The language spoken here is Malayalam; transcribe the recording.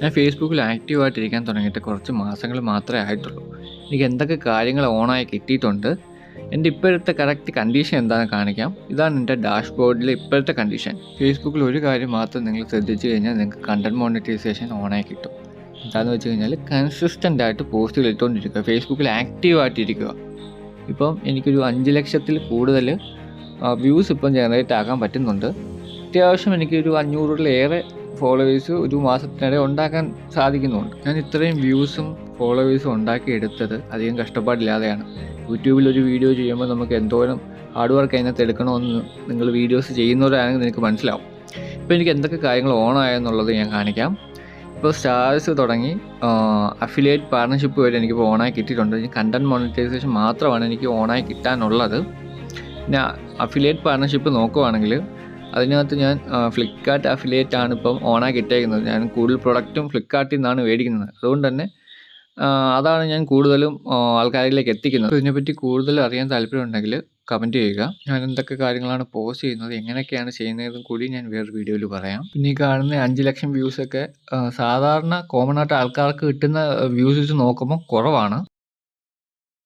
ഞാൻ ഫേസ്ബുക്കിൽ ആക്റ്റീവായിട്ടിരിക്കാൻ തുടങ്ങിയിട്ട് കുറച്ച് മാസങ്ങൾ മാത്രമേ ആയിട്ടുള്ളൂ. എനിക്ക് എന്തൊക്കെ കാര്യങ്ങൾ ഓണായി കിട്ടിയിട്ടുണ്ട്, എൻ്റെ ഇപ്പോഴത്തെ കറക്റ്റ് കണ്ടീഷൻ എന്താണെന്ന് കാണിക്കാം. ഇതാണ് എൻ്റെ ഡാഷ്ബോർഡിലെ ഇപ്പോഴത്തെ കണ്ടീഷൻ. ഫേസ്ബുക്കിൽ ഒരു കാര്യം മാത്രം നിങ്ങൾ ശ്രദ്ധിച്ചു കഴിഞ്ഞാൽ നിങ്ങൾക്ക് കണ്ടൻറ് മോണിറ്റൈസേഷൻ ഓണായി കിട്ടും. എന്താണെന്ന് വെച്ച് കഴിഞ്ഞാൽ കൺസിസ്റ്റൻ്റ് ആയിട്ട് പോസ്റ്റുകൾ ഇട്ടുകൊണ്ടിരിക്കുക, ഫേസ്ബുക്കിൽ ആക്റ്റീവായിട്ടിരിക്കുക. ഇപ്പം എനിക്കൊരു 5 ലക്ഷത്തിൽ കൂടുതൽ വ്യൂസ് ഇപ്പം ജനറേറ്റ് ആക്കാൻ പറ്റുന്നുണ്ട്. അത്യാവശ്യം എനിക്കൊരു 500-ലേറെ ഫോളോവേഴ്സ് ഒരു മാസത്തിനിടെ ഉണ്ടാക്കാൻ സാധിക്കുന്നുണ്ട്. ഞാൻ ഇത്രയും വ്യൂസും ഫോളോവേഴ്സും ഉണ്ടാക്കിയെടുത്തത് അധികം കഷ്ടപ്പാടില്ലാതെയാണ്. യൂട്യൂബിൽ ഒരു വീഡിയോ ചെയ്യുമ്പോൾ നമുക്ക് എന്തോരം ഹാർഡ് വർക്ക് അതിനകത്ത് എടുക്കണമെന്ന് നിങ്ങൾ വീഡിയോസ് ചെയ്യുന്നവരാണെങ്കിൽ നിങ്ങൾക്ക് മനസ്സിലാവും. ഇപ്പോൾ എനിക്ക് എന്തൊക്കെ കാര്യങ്ങൾ ഓണായെന്നുള്ളത് ഞാൻ കാണിക്കാം. ഇപ്പോൾ സ്റ്റാർസ് തുടങ്ങി അഫിലിയേറ്റ് പാർട്ണർഷിപ്പ് വരെ എനിക്കിപ്പോൾ ഓണായി കിട്ടിയിട്ടുണ്ട്. ഇനി കണ്ടൻറ് മോണിറ്റൈസേഷൻ മാത്രമാണ് എനിക്ക് ഓണായി കിട്ടാനുള്ളത്. പിന്നെ അഫിലിയേറ്റ് പാർട്ണർഷിപ്പ് നോക്കുവാണെങ്കിൽ അതിനകത്ത് ഞാൻ ഫ്ലിപ്കാർട്ട് അഫിലിയേറ്റ് ആണ് ഇപ്പം ഓണാക്കി ഇട്ടേക്കുന്നത്. ഞാൻ കൂടുതൽ പ്രൊഡക്റ്റും ഫ്ലിപ്കാർട്ടിൽ നിന്നാണ് മേടിക്കുന്നത്. അതുകൊണ്ട് തന്നെ അതാണ് ഞാൻ കൂടുതലും ആൾക്കാരിലേക്ക് എത്തിക്കുന്നത്. ഇതിനെപ്പറ്റി കൂടുതൽ അറിയാൻ താല്പര്യമുണ്ടെങ്കിൽ കമൻറ്റ് ചെയ്യുക. ഞാൻ എന്തൊക്കെ കാര്യങ്ങളാണ് പോസ്റ്റ് ചെയ്യുന്നത്, എങ്ങനെയൊക്കെയാണ് ചെയ്യുന്നതെന്നും കൂടി ഞാൻ വേറൊരു വീഡിയോയിൽ പറയാം. പിന്നെ ഈ കാണുന്ന 5 ലക്ഷം വ്യൂസൊക്കെ സാധാരണ കോമൺ ആയിട്ട് ആൾക്കാർക്ക് കിട്ടുന്ന വ്യൂസ് നോക്കുമ്പോൾ കുറവാണ്.